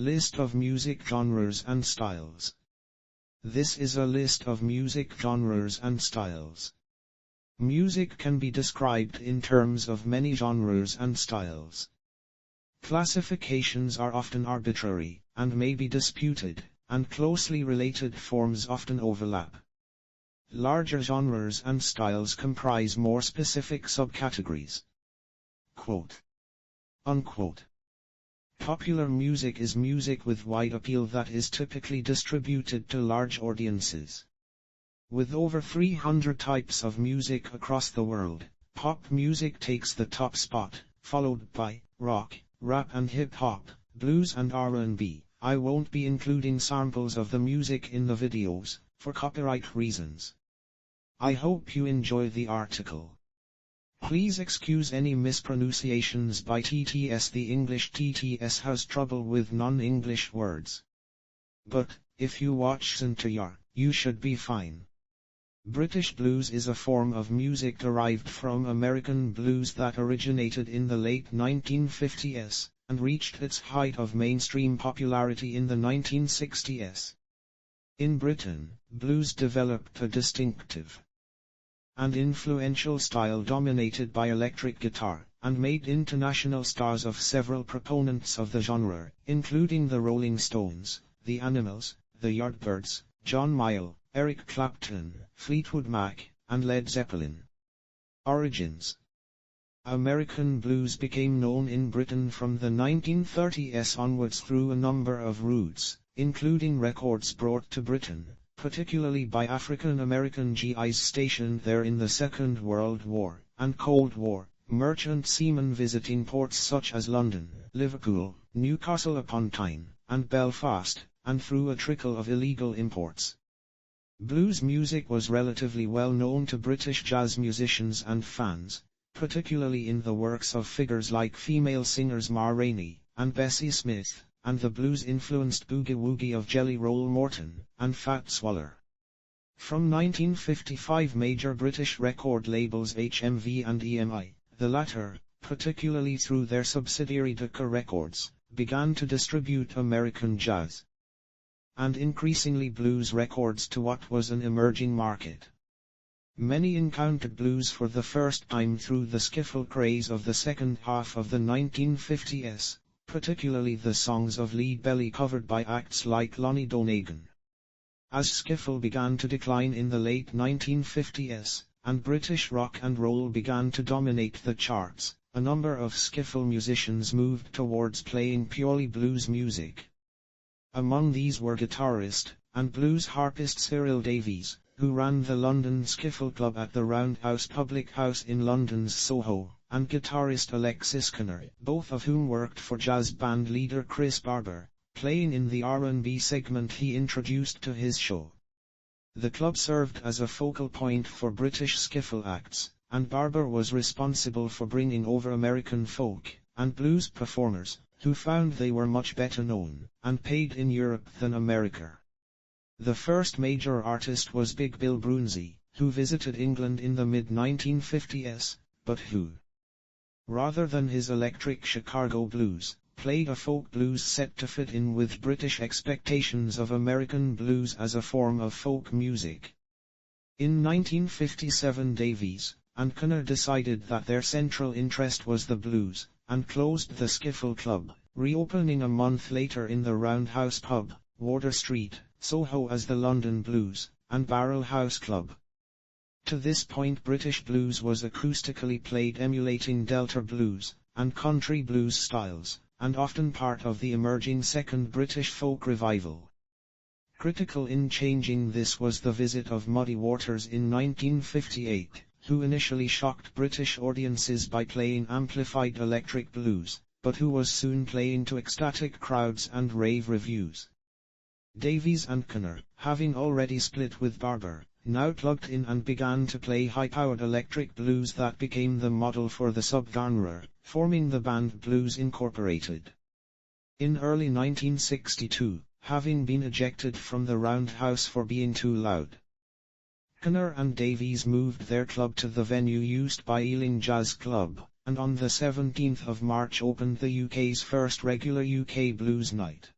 List of music genres and styles. This is a list of music genres and styles. Music can be described in terms of many genres and styles. Classifications are often arbitrary, and may be disputed, and closely related forms often overlap. Larger genres and styles comprise more specific subcategories. Quote, unquote. Popular music is music with wide appeal that is typically distributed to large audiences. With over 300 types of music across the world, pop music takes the top spot, followed by rock, rap and hip-hop, blues and R&B. I won't be including samples of the music in the videos, for copyright reasons. I hope you enjoy the article. Please excuse any mispronunciations by TTS. The English TTS has trouble with non-English words. But, if you watch zentreya, you should be fine. British blues is a form of music derived from American blues that originated in the late 1950s, and reached its height of mainstream popularity in the 1960s. In Britain, blues developed a distinctive and influential style dominated by electric guitar, and made international stars of several proponents of the genre, including the Rolling Stones, the Animals, the Yardbirds, John Mayall, Eric Clapton, Fleetwood Mac, and Led Zeppelin. Origins. American blues became known in Britain from the 1930s onwards through a number of routes, including records brought to Britain, particularly by African American GIs stationed there in the Second World War and Cold War, merchant seamen visiting ports such as London, Liverpool, Newcastle upon Tyne, and Belfast, and through a trickle of illegal imports. Blues music was relatively well known to British jazz musicians and fans, particularly in the works of figures like female singers Ma Rainey and Bessie Smith, and the blues-influenced boogie-woogie of Jelly Roll Morton and Fats Waller. From 1955, major British record labels HMV and EMI, the latter, particularly through their subsidiary Decca Records, began to distribute American jazz and increasingly blues records to what was an emerging market. Many encountered blues for the first time through the skiffle craze of the second half of the 1950s, particularly the songs of Lead Belly covered by acts like Lonnie Donegan. As skiffle began to decline in the late 1950s, and British rock and roll began to dominate the charts, a number of skiffle musicians moved towards playing purely blues music. Among these were guitarist and blues harpist Cyril Davies, who ran the London Skiffle Club at the Roundhouse Public House in London's Soho, and guitarist Alexis Connor, both of whom worked for jazz band leader Chris Barber, playing in the R&B segment he introduced to his show. The club served as a focal point for British skiffle acts, and Barber was responsible for bringing over American folk and blues performers, who found they were much better known and paid in Europe than America. The first major artist was Big Bill Broonzy, who visited England in the mid-1950s, but who, rather than his electric Chicago blues, played a folk blues set to fit in with British expectations of American blues as a form of folk music. In 1957, Davies and Connor decided that their central interest was the blues, and closed the Skiffle Club, reopening a month later in the Roundhouse Pub, Wardour Street, Soho as the London Blues and Barrel House Club. To this point, British blues was acoustically played emulating Delta blues and country blues styles, and often part of the emerging second British folk revival. Critical in changing this was the visit of Muddy Waters in 1958, who initially shocked British audiences by playing amplified electric blues, but who was soon playing to ecstatic crowds and rave reviews. Davies and Connor, having already split with Barber, now plugged in and began to play high-powered electric blues that became the model for the subgenre, forming the band Blues Incorporated. In early 1962, having been ejected from the Roundhouse for being too loud, Connor and Davies moved their club to the venue used by Ealing Jazz Club, and on the 17th of March opened the UK's first regular UK Blues Night.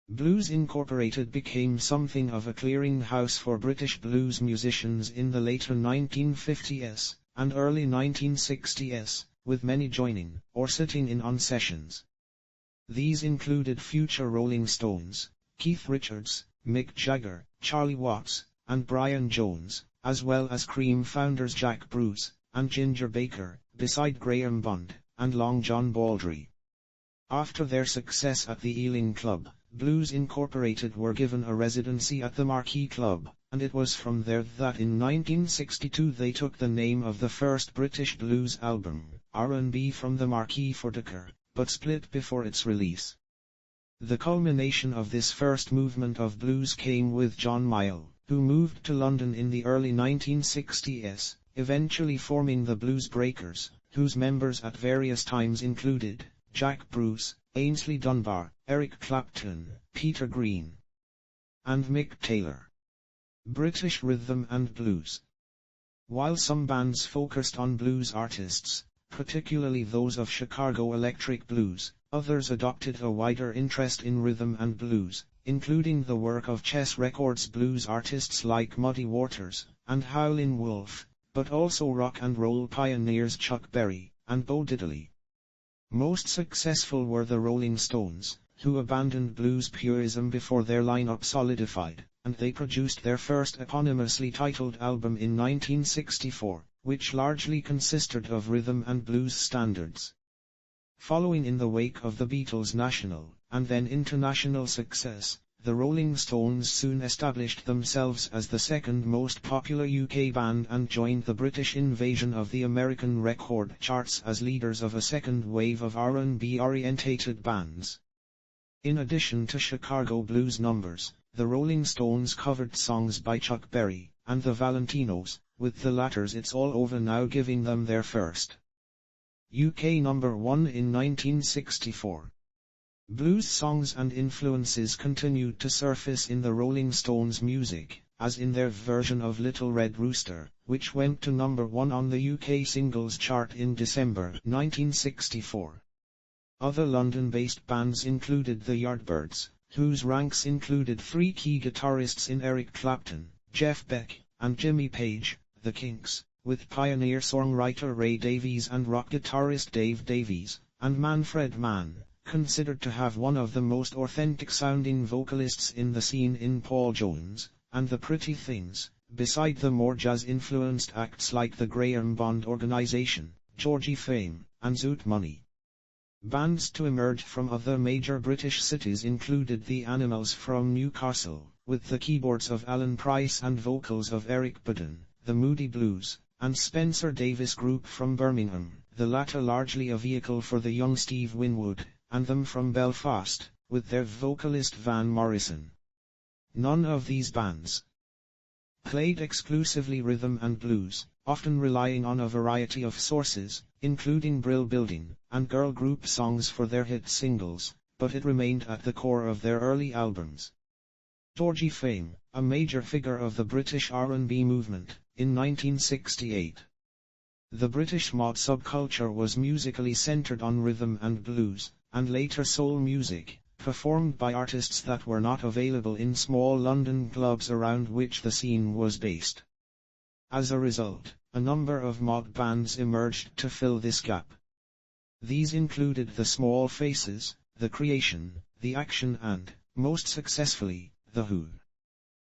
Blues Incorporated became something of a clearinghouse for British blues musicians in the later 1950s and early 1960s, with many joining or sitting in on sessions. These included future Rolling Stones, Keith Richards, Mick Jagger, Charlie Watts, and Brian Jones, as well as Cream founders Jack Bruce and Ginger Baker, beside Graham Bond and Long John Baldry. After their success at the Ealing Club, Blues Incorporated were given a residency at the Marquee Club, and it was from there that in 1962 they took the name of the first British blues album, R&B from the Marquee for Dicker, but split before its release. The culmination of this first movement of blues came with John Mayall, who moved to London in the early 1960s, eventually forming the Blues Breakers, whose members at various times included Jack Bruce, Ainsley Dunbar, Eric Clapton, Peter Green, and Mick Taylor. British rhythm and blues. While some bands focused on blues artists, particularly those of Chicago electric blues, others adopted a wider interest in rhythm and blues, including the work of Chess Records blues artists like Muddy Waters and Howlin' Wolf, but also rock and roll pioneers Chuck Berry and Bo Diddley. Most successful were the Rolling Stones, who abandoned blues purism before their lineup solidified, and they produced their first eponymously titled album in 1964, which largely consisted of rhythm and blues standards. Following in the wake of the Beatles' national, and then international success, the Rolling Stones soon established themselves as the second most popular UK band and joined the British invasion of the American record charts as leaders of a second wave of R&B-orientated bands. In addition to Chicago blues numbers, the Rolling Stones covered songs by Chuck Berry and the Valentinos, with the latter's It's All Over Now giving them their first UK number one in 1964. Blues songs and influences continued to surface in the Rolling Stones' music, as in their version of Little Red Rooster, which went to number one on the UK singles chart in December 1964. Other London-based bands included the Yardbirds, whose ranks included three key guitarists in Eric Clapton, Jeff Beck, and Jimmy Page, the Kinks, with pioneer songwriter Ray Davies and rock guitarist Dave Davies, and Manfred Mann, considered to have one of the most authentic-sounding vocalists in the scene in Paul Jones, and the Pretty Things, beside the more jazz-influenced acts like the Graham Bond Organization, Georgie Fame, and Zoot Money. Bands to emerge from other major British cities included the Animals from Newcastle, with the keyboards of Alan Price and vocals of Eric Budden, the Moody Blues, and Spencer Davis Group from Birmingham, the latter largely a vehicle for the young Steve Winwood, and them from Belfast, with their vocalist Van Morrison. None of these bands played exclusively rhythm and blues, often relying on a variety of sources, including brill building and girl group songs for their hit singles, but it remained at the core of their early albums. Georgie Fame, a major figure of the British R&B movement, in 1968. The British mod subculture was musically centered on rhythm and blues, and later soul music, performed by artists that were not available in small London clubs around which the scene was based. As a result, a number of mod bands emerged to fill this gap. These included the Small Faces, The Creation, The Action and, most successfully, The Who.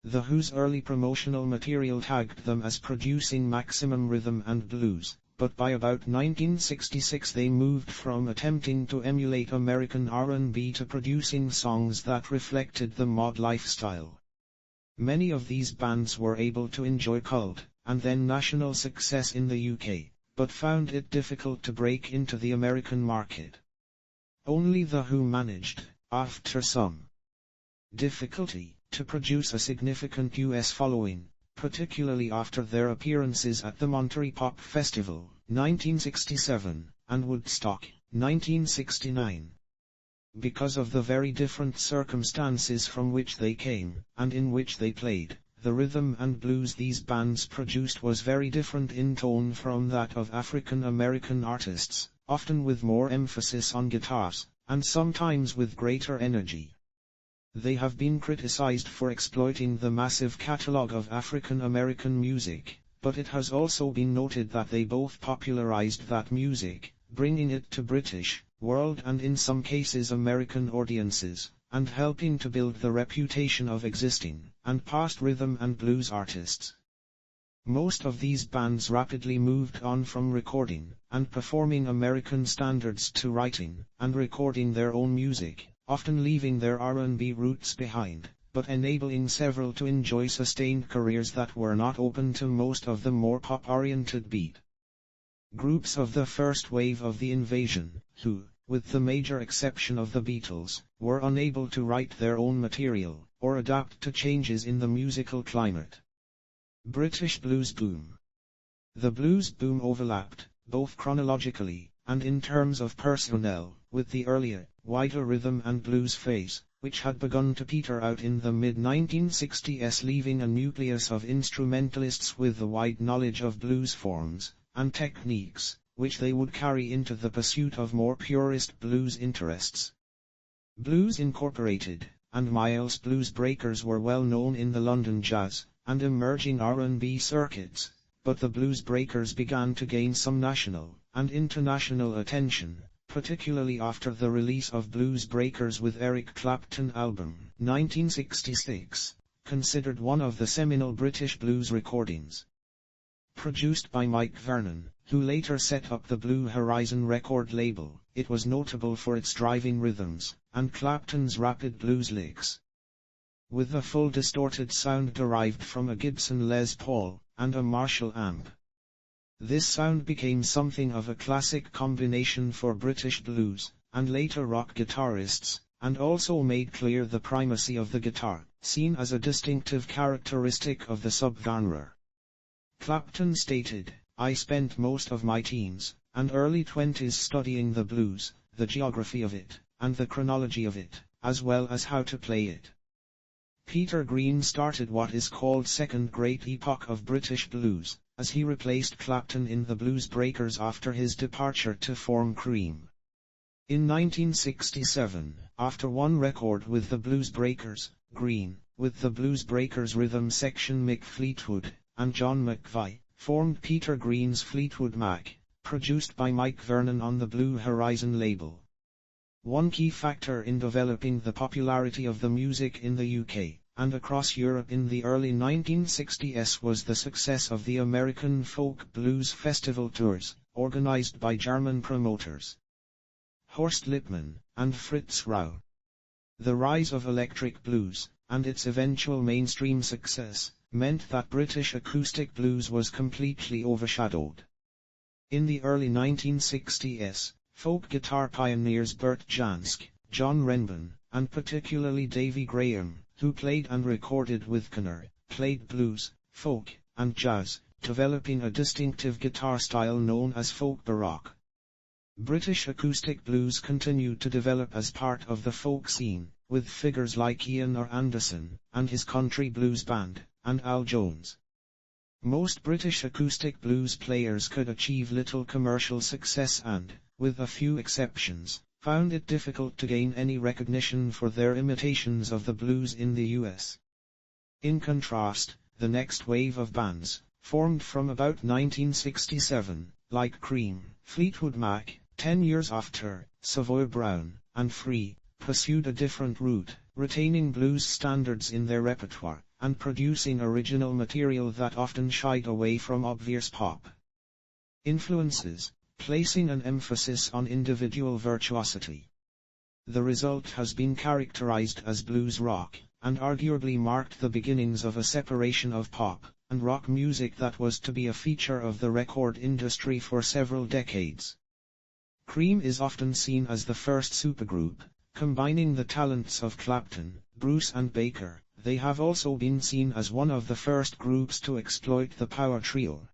The Who's early promotional material tagged them as producing maximum rhythm and blues, but by about 1966 they moved from attempting to emulate American R&B to producing songs that reflected the mod lifestyle. Many of these bands were able to enjoy cult, and then national success in the UK, but found it difficult to break into the American market. Only The Who managed, after some difficulty, to produce a significant US following, particularly after their appearances at the Monterey Pop Festival, 1967, and Woodstock, 1969. Because of the very different circumstances from which they came, and in which they played, the rhythm and blues these bands produced was very different in tone from that of African American artists, often with more emphasis on guitars, and sometimes with greater energy. They have been criticized for exploiting the massive catalog of African American music, but it has also been noted that they both popularized that music, bringing it to British, world and in some cases American audiences, and helping to build the reputation of existing and past rhythm and blues artists. Most of these bands rapidly moved on from recording and performing American standards to writing and recording their own music, often leaving their R&B roots behind, but enabling several to enjoy sustained careers that were not open to most of the more pop-oriented beat groups of the first wave of the invasion, who, with the major exception of the Beatles, were unable to write their own material or adapt to changes in the musical climate. British blues boom. The blues boom overlapped, both chronologically and in terms of personnel, with the earlier, wider rhythm and blues phase, which had begun to peter out in the mid-1960s, leaving a nucleus of instrumentalists with a wide knowledge of blues forms and techniques, which they would carry into the pursuit of more purist blues interests. Blues Incorporated and Miles Blues Breakers were well known in the London jazz and emerging R&B circuits, but the Blues Breakers began to gain some national and international attention, particularly after the release of Blues Breakers with Eric Clapton album, 1966, considered one of the seminal British blues recordings. Produced by Mike Vernon, who later set up the Blue Horizon record label, it was notable for its driving rhythms and Clapton's rapid blues licks. With a full distorted sound derived from a Gibson Les Paul and a Marshall amp. This sound became something of a classic combination for British blues and later rock guitarists, and also made clear the primacy of the guitar, seen as a distinctive characteristic of the subgenre. Clapton stated, "I spent most of my teens and early 20s studying the blues, the geography of it, and the chronology of it, as well as how to play it." Peter Green started what is called second great epoch of British blues, as he replaced Clapton in the Blues Breakers after his departure to form Cream. In 1967, after one record with the Blues Breakers, Green, with the Blues Breakers rhythm section Mick Fleetwood and John McVie, formed Peter Green's Fleetwood Mac, produced by Mike Vernon on the Blue Horizon label. One key factor in developing the popularity of the music in the UK and across Europe in the early 1960s was the success of the American folk blues festival tours, organized by German promoters Horst Lippmann and Fritz Rau. The rise of electric blues, and its eventual mainstream success, meant that British acoustic blues was completely overshadowed. In the early 1960s, folk guitar pioneers Bert Jansch, John Renban, and particularly Davy Graham, who played and recorded with Conner, played blues, folk, and jazz, developing a distinctive guitar style known as folk baroque. British acoustic blues continued to develop as part of the folk scene, with figures like Ian Anderson and his country blues band, and Al Jones. Most British acoustic blues players could achieve little commercial success and, with a few exceptions, found it difficult to gain any recognition for their imitations of the blues in the US. In contrast, the next wave of bands, formed from about 1967, like Cream, Fleetwood Mac, 10 years after, Savoy Brown, and Free, pursued a different route, retaining blues standards in their repertoire, and producing original material that often shied away from obvious pop influences, placing an emphasis on individual virtuosity. The result has been characterized as blues rock, and arguably marked the beginnings of a separation of pop and rock music that was to be a feature of the record industry for several decades. Cream is often seen as the first supergroup, combining the talents of Clapton, Bruce and Baker. They have also been seen as one of the first groups to exploit the power trio.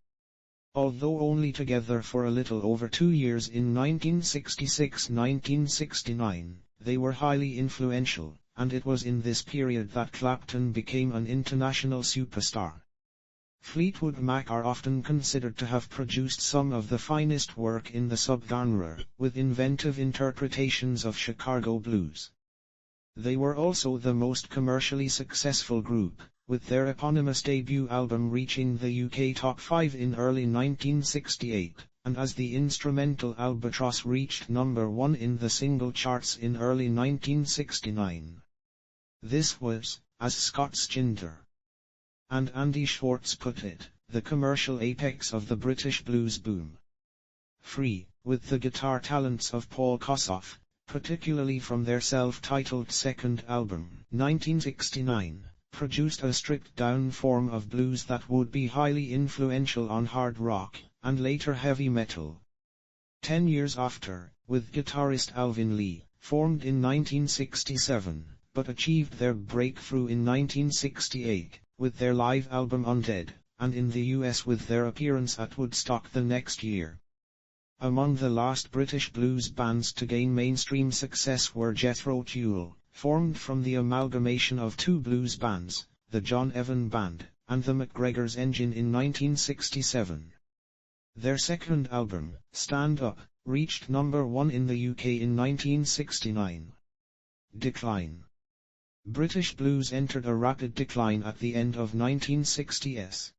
Although only together for a little over 2 years in 1966-1969, they were highly influential, and it was in this period that Clapton became an international superstar. Fleetwood Mac are often considered to have produced some of the finest work in the subgenre, with inventive interpretations of Chicago blues. They were also the most commercially successful group, with their eponymous debut album reaching the UK top 5 in early 1968, and as the instrumental Albatross reached number 1 in the single charts in early 1969. This was, as Scott Skinder and Andy Schwartz put it, the commercial apex of the British blues boom. Free, with the guitar talents of Paul Kossoff, particularly from their self-titled second album, 1969, produced a stripped-down form of blues that would be highly influential on hard rock, and later heavy metal. 10 years after, with guitarist Alvin Lee, formed in 1967, but achieved their breakthrough in 1968, with their live album Undead, and in the US with their appearance at Woodstock the next year. Among the last British blues bands to gain mainstream success were Jethro Tull, formed from the amalgamation of two blues bands, the John Evan Band, and the McGregor's Engine in 1967. Their second album, Stand Up, reached number 1 in the UK in 1969. Decline. British blues entered a rapid decline at the end of 1960s.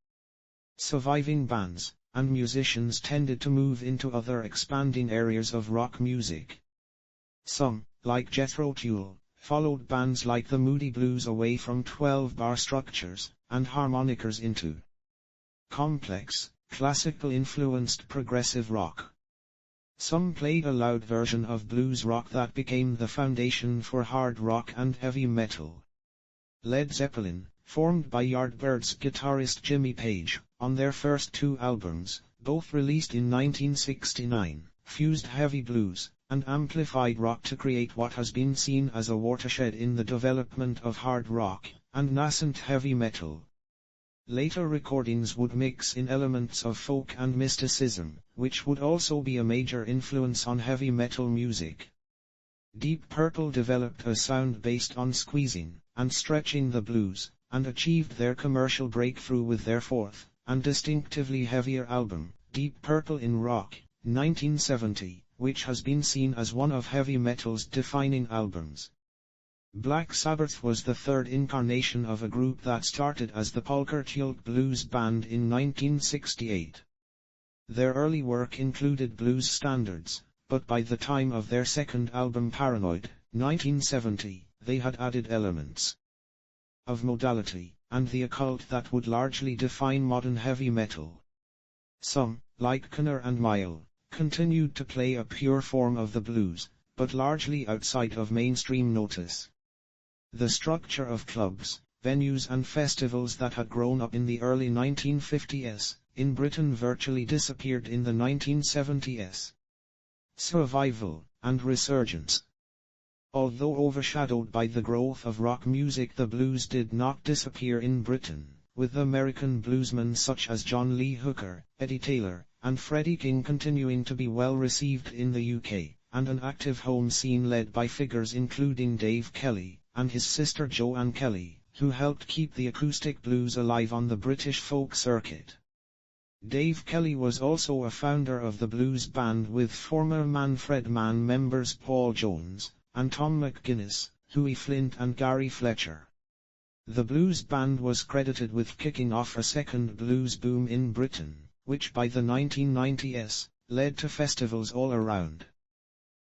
Surviving bands and musicians tended to move into other expanding areas of rock music. Some, like Jethro Tull, followed bands like the Moody Blues away from 12-bar structures and harmonicas into complex, classical-influenced progressive rock. Some played a loud version of blues rock that became the foundation for hard rock and heavy metal. Led Zeppelin, formed by Yardbirds guitarist Jimmy Page, on their first two albums, both released in 1969, fused heavy blues and amplified rock to create what has been seen as a watershed in the development of hard rock and nascent heavy metal. Later recordings would mix in elements of folk and mysticism, which would also be a major influence on heavy metal music. Deep Purple developed a sound based on squeezing and stretching the blues, and achieved their commercial breakthrough with their fourth and distinctively heavier album, Deep Purple in Rock, 1970, which has been seen as one of heavy metal's defining albums. Black Sabbath was the third incarnation of a group that started as the Polka-Tulk Blues Band in 1968. Their early work included blues standards, but by the time of their second album Paranoid, 1970, they had added elements of modality and the occult that would largely define modern heavy metal. Some, like Conner and Mile, continued to play a pure form of the blues, but largely outside of mainstream notice. The structure of clubs, venues and festivals that had grown up in the early 1950s, in Britain virtually disappeared in the 1970s. Survival and resurgence. Although overshadowed by the growth of rock music, the blues did not disappear in Britain, with American bluesmen such as John Lee Hooker, Eddie Taylor, and Freddie King continuing to be well received in the UK, and an active home scene led by figures including Dave Kelly and his sister Joanne Kelly, who helped keep the acoustic blues alive on the British folk circuit. Dave Kelly was also a founder of the blues band with former Manfred Mann members Paul Jones and Tom McGuinness, Huey Flint and Gary Fletcher. The blues band was credited with kicking off a second blues boom in Britain, which by the 1990s, led to festivals all around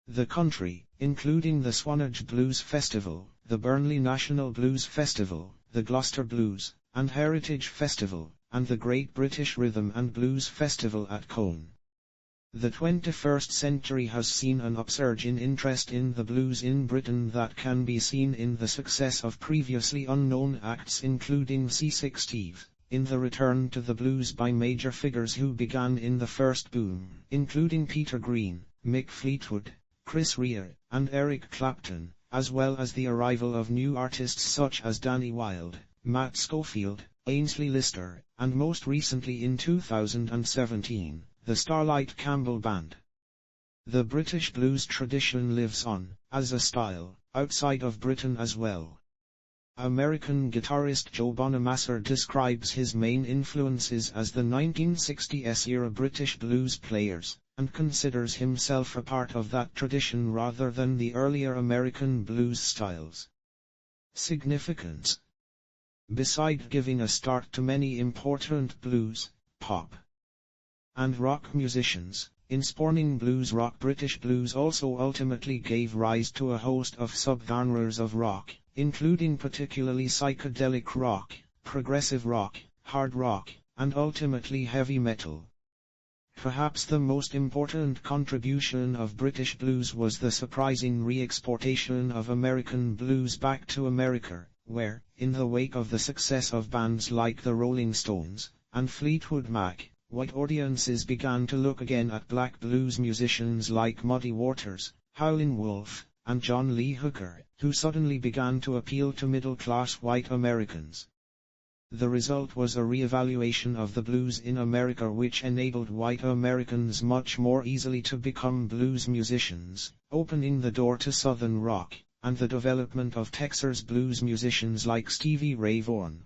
the country, including the Swanage Blues Festival, the Burnley National Blues Festival, the Gloucester Blues and Heritage Festival, and the Great British Rhythm and Blues Festival at Cone. The 21st century has seen an upsurge in interest in the blues in Britain that can be seen in the success of previously unknown acts including C6 Steve, in the return to the blues by major figures who began in the first boom, including Peter Green, Mick Fleetwood, Chris Rea, and Eric Clapton, as well as the arrival of new artists such as Danny Wilde, Matt Schofield, Ainsley Lister, and most recently in 2017, the Starlight Campbell Band. The British blues tradition lives on, as a style, outside of Britain as well. American guitarist Joe Bonamassa describes his main influences as the 1960s-era British blues players, and considers himself a part of that tradition rather than the earlier American blues styles. Significance. Beside giving a start to many important blues, pop, and rock musicians, in spawning blues rock, British blues also ultimately gave rise to a host of subgenres of rock, including particularly psychedelic rock, progressive rock, hard rock, and ultimately heavy metal. Perhaps the most important contribution of British blues was the surprising re-exportation of American blues back to America, where, in the wake of the success of bands like the Rolling Stones and Fleetwood Mac, white audiences began to look again at black blues musicians like Muddy Waters, Howlin' Wolf, and John Lee Hooker, who suddenly began to appeal to middle-class white Americans. The result was a re-evaluation of the blues in America, which enabled white Americans much more easily to become blues musicians, opening the door to Southern rock, and the development of Texas blues musicians like Stevie Ray Vaughan,